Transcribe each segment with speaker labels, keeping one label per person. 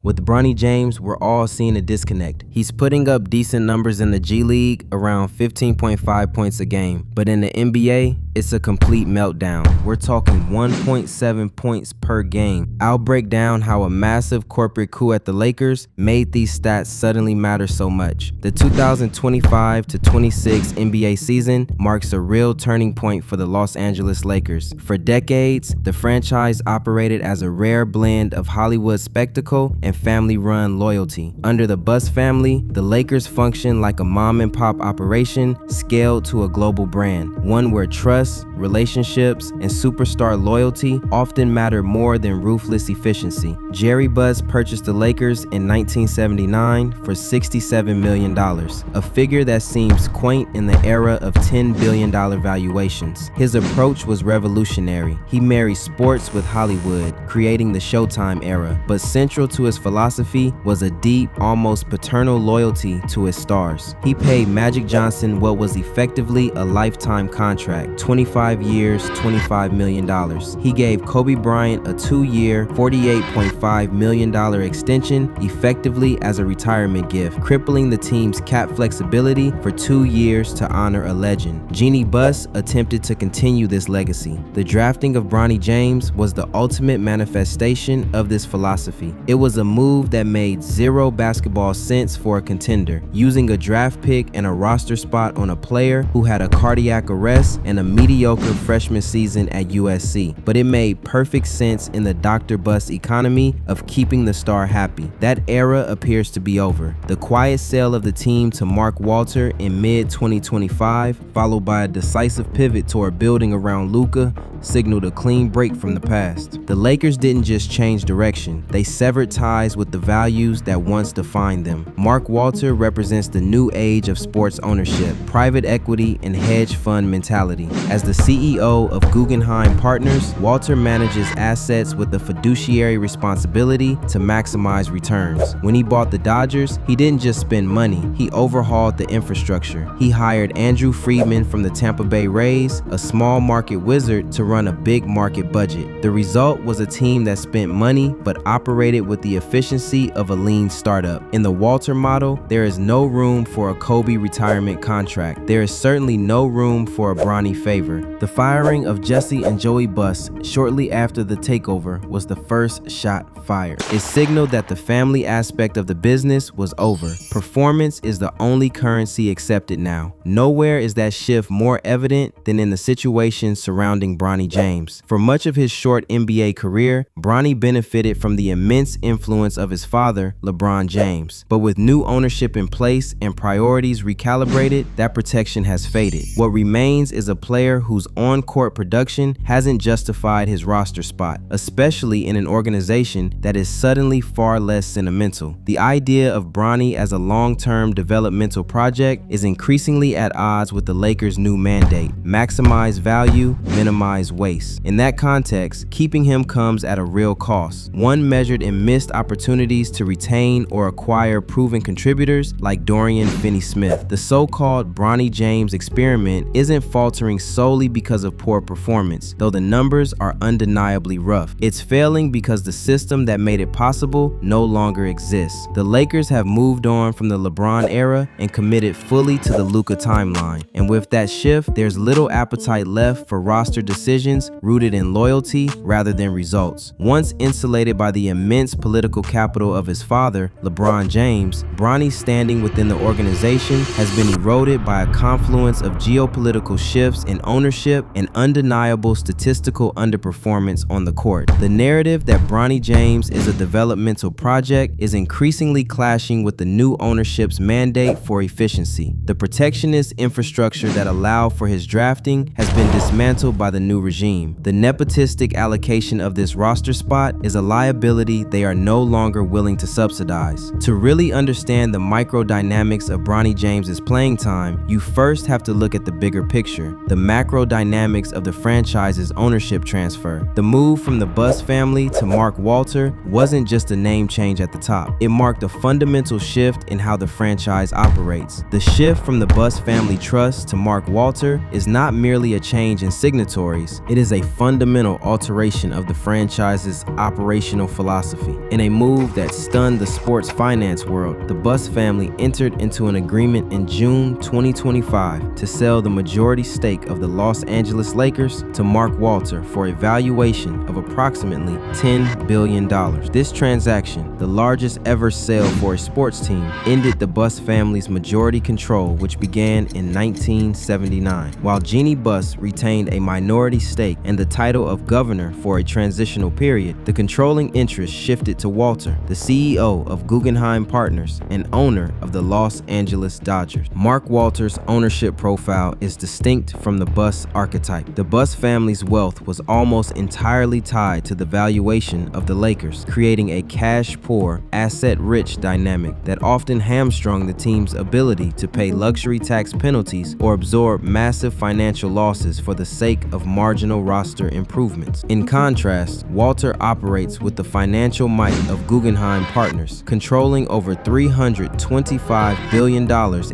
Speaker 1: With Bronny James, we're all seeing a disconnect. He's putting up decent numbers in the G League, around 15.5 points a game. But in the NBA, it's a complete meltdown. We're talking 1.7 points per game. I'll break down how a massive corporate coup at the Lakers made these stats suddenly matter so much. The 2025-26 NBA season marks a real turning point for the Los Angeles Lakers. For decades, the franchise operated as a rare blend of Hollywood spectacle and family-run loyalty. Under the Buss family, the Lakers functioned like a mom-and-pop operation scaled to a global brand, one where trust, relationships, and superstar loyalty often matter more than ruthless efficiency. Jerry Buss purchased the Lakers in 1979 for $67 million, a figure that seems quaint in the era of $10 billion valuations. His approach was revolutionary. He married sports with Hollywood, creating the Showtime era, but central to his philosophy was a deep, almost paternal loyalty to his stars. He paid Magic Johnson what was effectively a lifetime contract, 25 years, $25 million. He gave Kobe Bryant a 2-year, $48.5 million extension, effectively as a retirement gift, crippling the team's cap flexibility for 2 years to honor a legend. Jeanie Buss attempted to continue this legacy. The drafting of Bronny James was the ultimate manifestation of this philosophy. It was a move that made zero basketball sense for a contender, using a draft pick and a roster spot on a player who had a cardiac arrest and a mediocre freshman season at USC. But it made perfect sense in the Dr. Buss economy of keeping the star happy. That era appears to be over. The quiet sale of the team to Mark Walter in mid-2025, followed by a decisive pivot toward building around Luka, signaled a clean break from the past. The Lakers didn't just change direction, they severed ties with the values that once defined them. Mark Walter represents the new age of sports ownership, private equity, and hedge fund mentality. As the CEO of Guggenheim Partners, Walter manages assets with the fiduciary responsibility to maximize returns. When he bought the Dodgers, he didn't just spend money, he overhauled the infrastructure. He hired Andrew Friedman from the Tampa Bay Rays, a small market wizard, to run a big market budget. The result was a team that spent money but operated with the efficiency of a lean startup. In the Walter model, there is no room for a Kobe retirement contract. There is certainly no room for a Bronny favor. The firing of Jesse and Joey Buss shortly after the takeover was the first shot fired. It signaled that the family aspect of the business was over. Performance is the only currency accepted now. Nowhere is that shift more evident than in the situation surrounding Bronny James. For much of his short NBA career, Bronny benefited from the immense influence of his father, LeBron James. But with new ownership in place and priorities recalibrated, that protection has faded. What remains is a player whose on-court production hasn't justified his roster spot, especially in an organization that is suddenly far less sentimental. The idea of Bronny as a long-term developmental project is increasingly at odds with the Lakers' new mandate: maximize value, minimize waste. In that context, keeping him comes at a real cost, one measured in missed opportunities to retain or acquire proven contributors like Dorian Finney-Smith. The so-called Bronny James experiment isn't faltering solely because of poor performance, though the numbers are undeniably rough. It's failing because the system that made it possible no longer exists. The Lakers have moved on from the LeBron era and committed fully to the Luka timeline. And with that shift, there's little appetite left for roster decisions rooted in loyalty rather than results. Once insulated by the immense political capital of his father, LeBron James, Bronny's standing within the organization has been eroded by a confluence of geopolitical shifts in ownership and undeniable statistical underperformance on the court. The narrative that Bronny James is a developmental project is increasingly clashing with the new ownership's mandate for efficiency. The protectionist infrastructure that allowed for his drafting has been dismantled by the new regime. The nepotistic allocation of this roster spot is a liability they are no longer willing to subsidize. To really understand the micro dynamics of Bronny James's playing time, you first have to look at the bigger picture. The macro dynamics of the franchise's ownership transfer. The move from the Buss family to Mark Walter wasn't just a name change at the top. It marked a fundamental shift in how the franchise operates. The shift from the Buss family trust to Mark Walter is not merely a change in signatories, it is a fundamental alteration of the franchise's operational philosophy. In a move that stunned the sports finance world, the Buss family entered into an agreement in June 2025 to sell the majority stake of the Los Angeles Lakers to Mark Walter for a valuation of approximately $10 billion. This transaction, the largest ever sale for a sports team, ended the Buss family's majority control, which began in 1979. While Jeannie Buss retained a minority stake and the title of governor for a transitional period, the controlling interest shifted to Walter, the CEO of Guggenheim Partners and owner of the Los Angeles Dodgers. Mark Walter's ownership profile is distinct from the Buss archetype. The Buss family's wealth was almost entirely tied to the valuation of the Lakers, creating a cash-poor, asset-rich dynamic that often hamstrung the team's ability to pay luxury tax penalties or absorb massive financial losses for the sake of marginal roster improvements. In contrast, Walter operates with the financial might of Guggenheim Partners, controlling over $325 billion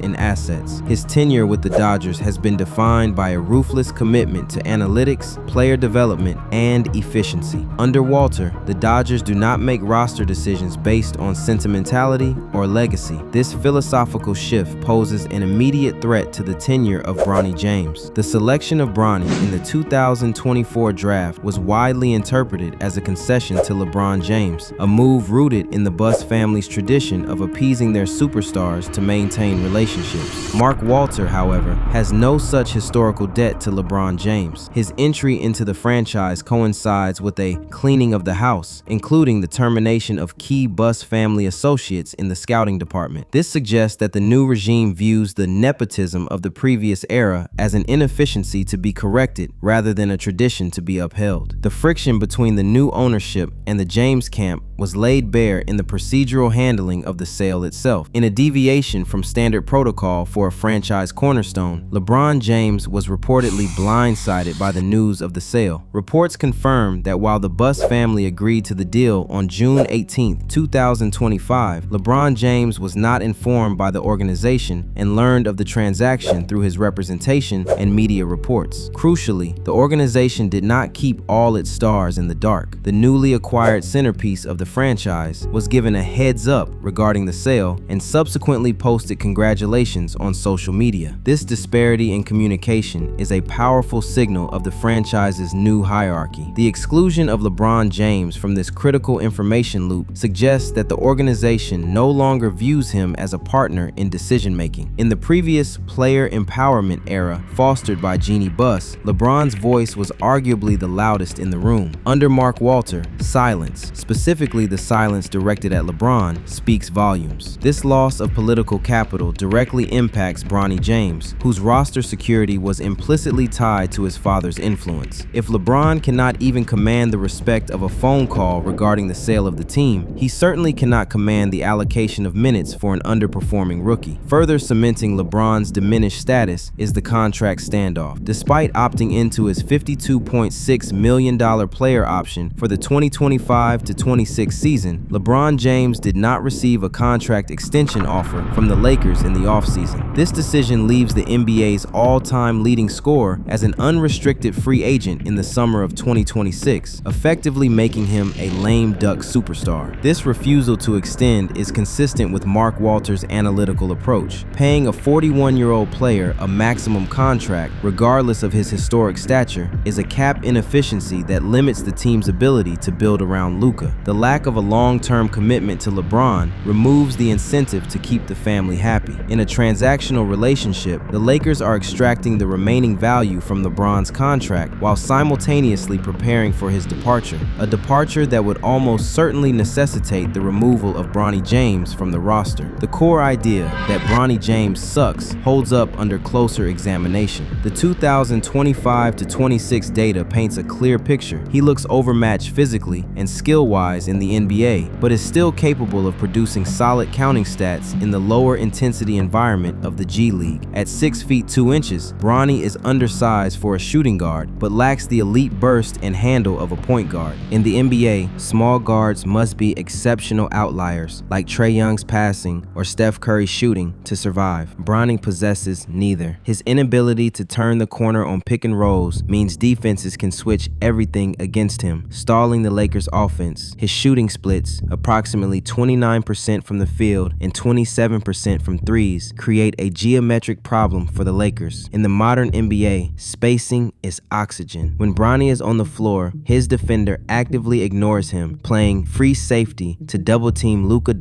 Speaker 1: in assets. His tenure with the Dodgers has been defined by a ruthless commitment to analytics, player development, and efficiency. Under Walter, the Dodgers do not make roster decisions based on sentimentality or legacy. This philosophical shift poses an immediate threat to the tenure of Bronny James. The selection of Bronny in the 2024 draft was widely interpreted as a concession to LeBron James, a move rooted in the Buss family's tradition of appeasing their superstars to maintain relationships. Mark Walter, however, has no such historical debt to LeBron James. His entry into the franchise coincides with a cleaning of the house, including the termination of key Buss family associates in the scouting department. This suggests that the new regime views the nepotism of the previous era as an inefficiency to be corrected rather than a tradition to be upheld. The friction between the new ownership and the James camp was laid bare in the procedural handling of the sale itself. In a deviation from standard protocol for a franchise cornerstone, LeBron James was reportedly blindsided by the news of the sale. Reports confirm that while the Buss family agreed to the deal on June 18, 2025, LeBron James was not informed by the organization and learned of the transaction through his representation and media reports. Crucially, the organization did not keep all its stars in the dark. The newly acquired centerpiece of the franchise was given a heads up regarding the sale and subsequently posted congratulations on social media. This disparity in communication is a powerful signal of the franchise's new hierarchy. The exclusion of LeBron James from this critical information loop suggests that the organization no longer views him as a partner in decision-making. In the previous player empowerment era fostered by Jeannie Buss, LeBron's voice was arguably the loudest in the room. Under Mark Walter, silence, specifically the silence directed at LeBron, speaks volumes. This loss of political capital directly impacts Bronny James, whose roster security was implicitly tied to his father's influence. If LeBron cannot even command the respect of a phone call regarding the sale of the team, he certainly cannot command the allocation of minutes for an underperforming rookie. Further cementing LeBron's diminished status is the contract standoff. Despite opting into his $52.6 million player option for the 2025 to 26 season, LeBron James did not receive a contract extension offer from the Lakers in the offseason. This decision leaves the NBA's all-time leading scorer as an unrestricted free agent in the summer of 2026, effectively making him a lame duck superstar. This refusal to extend is consistent with Mark Walter's analytical approach. Paying a 41-year-old player a maximum contract, regardless of his historic stature, is a cap inefficiency that limits the team's ability to build around Luka. The lack of a long-term commitment to LeBron removes the incentive to keep the family happy. In a transactional relationship, the Lakers are extracting the remaining value from LeBron's contract while simultaneously preparing for his departure, a departure that would almost certainly necessitate the removal of Bronny James from the roster. The core idea that Bronny James sucks holds up under closer examination. The 2025 to 26 data paints a clear picture. He looks overmatched physically and skill-wise in the NBA, but is still capable of producing solid counting stats in the lower intensity environment of the G League. At 6 feet 2 inches, Bronny is undersized for a shooting guard, but lacks the elite burst and handle of a point guard. In the NBA, small guards must be exceptional outliers, like Trae Young's passing or Steph Curry's shooting, to survive. Bronny possesses neither. His inability to turn the corner on pick and rolls means defenses can switch everything against him, stalling the Lakers' offense. His shooting splits, approximately 29% from the field and 27% from threes, create a geometric problem for the Lakers. In the modern NBA, spacing is oxygen. When Bronny is on the floor, his defender actively ignores him, playing free safety to double-team Luka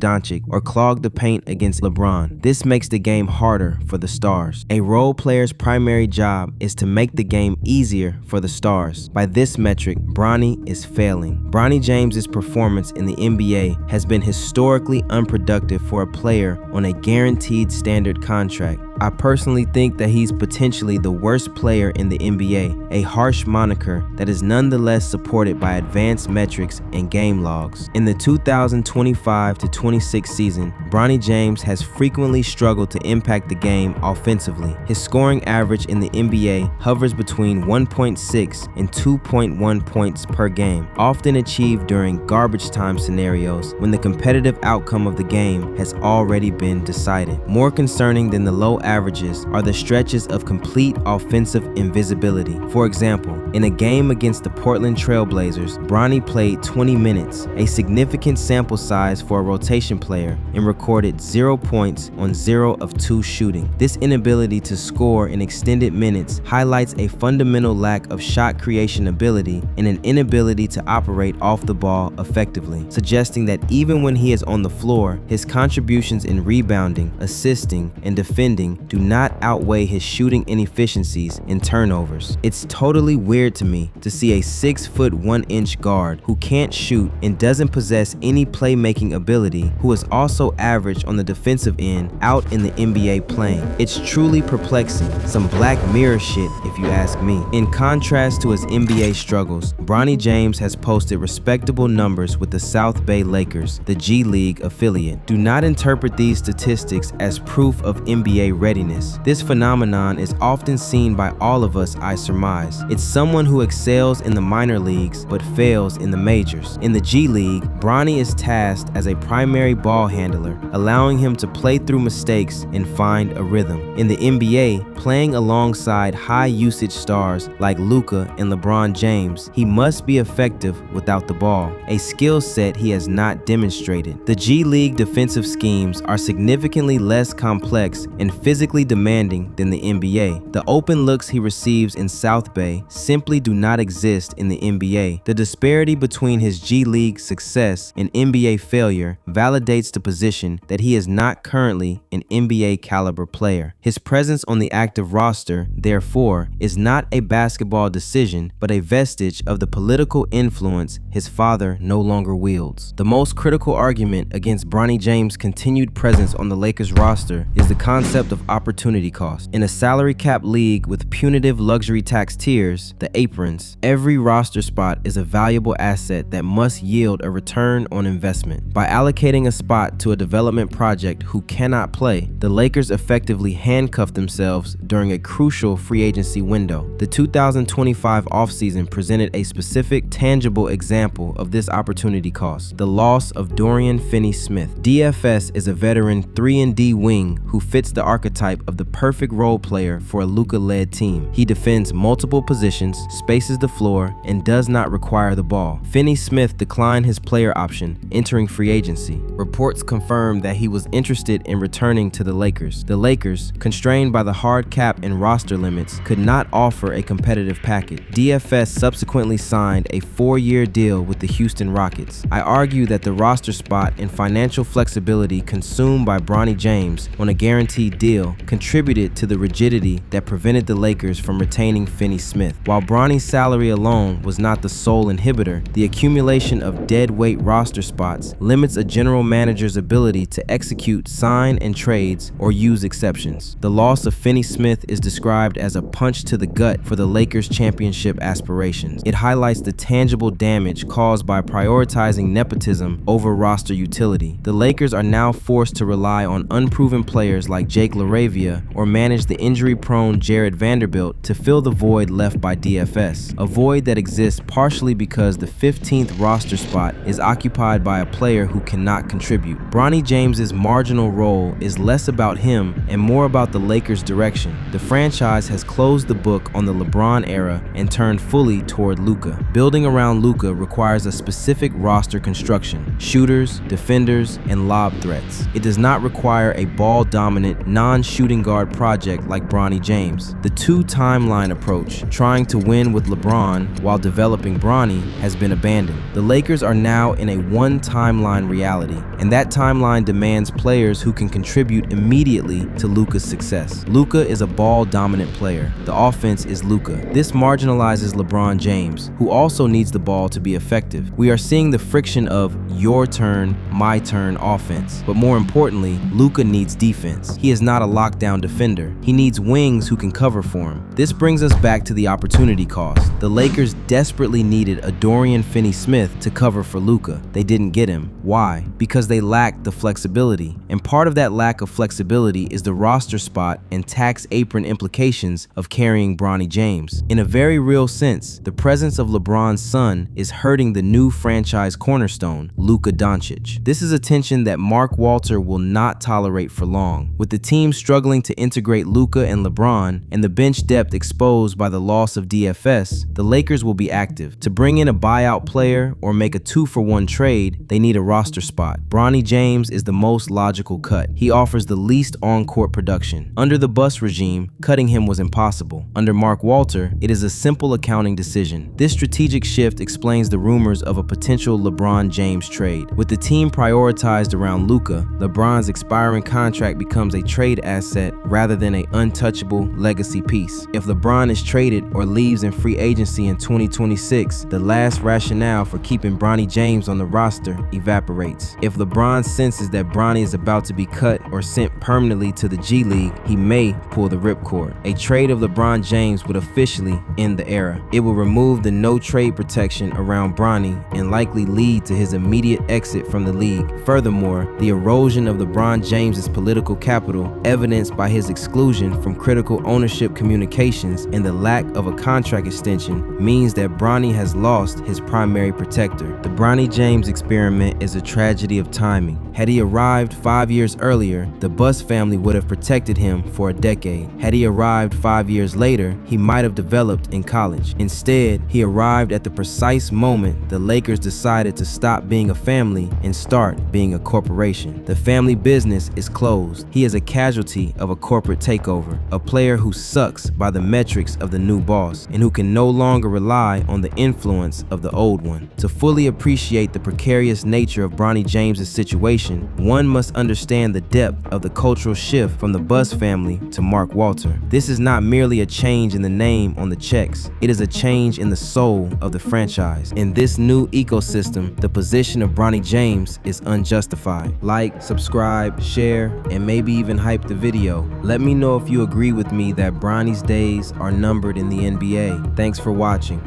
Speaker 1: or clog the paint against LeBron. This makes the game harder for the stars. A role player's primary job is to make the game easier for the stars. By this metric, Bronny is failing. Bronny James's performance in the NBA has been historically unproductive for a player on a guaranteed standard contract. I personally think that he's potentially the worst player in the NBA, a harsh moniker that is nonetheless supported by advanced metrics and game logs. In the 2025-26 season, Bronny James has frequently struggled to impact the game offensively. His scoring average in the NBA hovers between 1.6 and 2.1 points per game, often achieved during garbage time scenarios when the competitive outcome of the game has already been decided. More concerning than the low averages are the stretches of complete offensive invisibility. For example, in a game against the Portland Trail Blazers, Bronny played 20 minutes, a significant sample size for a rotation player, and recorded 0 points on 0 of 2 shooting. This inability to score in extended minutes highlights a fundamental lack of shot creation ability and an inability to operate off the ball effectively, suggesting that even when he is on the floor, his contributions in rebounding, assisting, and defending do not outweigh his shooting inefficiencies and turnovers. It's totally weird to me to see a 6' 1" guard who can't shoot and doesn't possess any playmaking ability, who is also average on the defensive end, out in the NBA playing. It's truly perplexing, some Black Mirror shit if you ask me. In contrast to his NBA struggles, Bronny James has posted respectable numbers with the South Bay Lakers, the G League affiliate. Do not interpret these statistics as proof of NBA readiness. This phenomenon is often seen by all of us, I surmise. It's someone who excels in the minor leagues but fails in the majors. In the G League, Bronny is tasked as a primary ball handler, allowing him to play through mistakes and find a rhythm. In the NBA, playing alongside high-usage stars like Luka and LeBron James, he must be effective without the ball, a skill set he has not demonstrated. The G League defensive schemes are significantly less complex and physically demanding than the NBA. The open looks he receives in South Bay simply do not exist in the NBA. The disparity between his G League success and NBA failure validates the position that he is not currently an NBA caliber player. His presence on the active roster, therefore, is not a basketball decision, but a vestige of the political influence his father no longer wields. The most critical argument against Bronny James' continued presence on the Lakers roster is the concept of opportunity cost. In a salary cap league with punitive luxury tax tiers, the aprons, every roster spot is a valuable asset that must yield a return on investment. By allocating a spot to a development project who cannot play, the Lakers effectively handcuff themselves during a crucial free agency window. The 2025 offseason presented a specific, tangible example of this opportunity cost: the loss of Dorian Finney-Smith. DFS is a veteran 3-and-D wing who fits the archetype of the perfect role player for a Luka-led team. He defends multiple positions, spaces the floor, and does not require the ball. Finney-Smith declined his player option, entering free agency. Reports confirmed that he was interested in returning to the Lakers. The Lakers, constrained by the hard cap and roster limits, could not offer a competitive package. DFS subsequently signed a 4-year deal with the Houston Rockets. I argue that the roster spot and financial flexibility consumed by Bronny James on a guaranteed deal contributed to the rigidity that prevented the Lakers from retaining Finney-Smith. While Bronny's salary alone was not the sole inhibitor, the accumulation of dead-weight roster spots limits a general manager's ability to execute sign and trades or use exceptions. The loss of Finney-Smith is described as a punch to the gut for the Lakers' championship aspirations. It highlights the tangible damage caused by prioritizing nepotism over roster utility. The Lakers are now forced to rely on unproven players like Jake LaRavia Philadelphia or manage the injury-prone Jared Vanderbilt to fill the void left by DFS, a void that exists partially because the 15th roster spot is occupied by a player who cannot contribute. Bronny James's marginal role is less about him and more about the Lakers' direction. The franchise has closed the book on the LeBron era and turned fully toward Luka. Building around Luka requires a specific roster construction: shooters, defenders, and lob threats. It does not require a ball-dominant, non-shooting guard project like Bronny James. The two-timeline approach, trying to win with LeBron while developing Bronny, has been abandoned. The Lakers are now in a one-timeline reality, and that timeline demands players who can contribute immediately to Luka's success. Luka is a ball-dominant player. The offense is Luka. This marginalizes LeBron James, who also needs the ball to be effective. We are seeing the friction of your turn, my turn offense. But more importantly, Luka needs defense. He is not a lockdown defender. He needs wings who can cover for him. This brings us back to the opportunity cost. The Lakers desperately needed a Dorian Finney-Smith to cover for Luka. They didn't get him. Why? Because they lacked the flexibility. And part of that lack of flexibility is the roster spot and tax apron implications of carrying Bronny James. In a very real sense, the presence of LeBron's son is hurting the new franchise cornerstone, Luka Doncic. This is a tension that Mark Walter will not tolerate for long. With the team struggling to integrate Luka and LeBron and the bench depth exposed by the loss of DFS, the Lakers will be active. To bring in a buyout player or make a 2-for-1 trade, they need a roster spot. Bronny James is the most logical cut. He offers the least on-court production. Under the Bus regime, cutting him was impossible. Under Mark Walter, it is a simple accounting decision. This strategic shift explains the rumors of a potential LeBron James trade. With the team prioritized around Luka, LeBron's expiring contract becomes a trade asset rather than an untouchable legacy piece. If LeBron is traded or leaves in free agency in 2026, the last rationale for keeping Bronny James on the roster evaporates. If LeBron senses that Bronny is about to be cut or sent permanently to the G League, he may pull the ripcord. A trade of LeBron James would officially end the era. It will remove the no-trade protection around Bronny and likely lead to his immediate exit from the league. Furthermore, the erosion of LeBron James's political capital, evidenced by his exclusion from critical ownership communications and the lack of a contract extension, means that Bronny has lost his primary protector. The Bronny James experiment is a tragedy of timing. Had he arrived 5 years earlier, the Bus family would have protected him for a decade. Had he arrived 5 years later, he might have developed in college. Instead, he arrived at the precise moment the Lakers decided to stop being a family and start being a corporation. The family business is closed. He is a casualty of a corporate takeover, a player who sucks by the metrics of the new boss and who can no longer rely on the influence of the old one. To fully appreciate the precarious nature of Bronny James's situation, one must understand the depth of the cultural shift from the Bus family to Mark Walter. This is not merely a change in the name on the checks. It is a change in the soul of the franchise. In this new ecosystem, the position of Bronny James is unjustified. Like, subscribe, share, and maybe even hype the video. Let me know if you agree with me that Bronny's days are numbered in the NBA. Thanks for watching.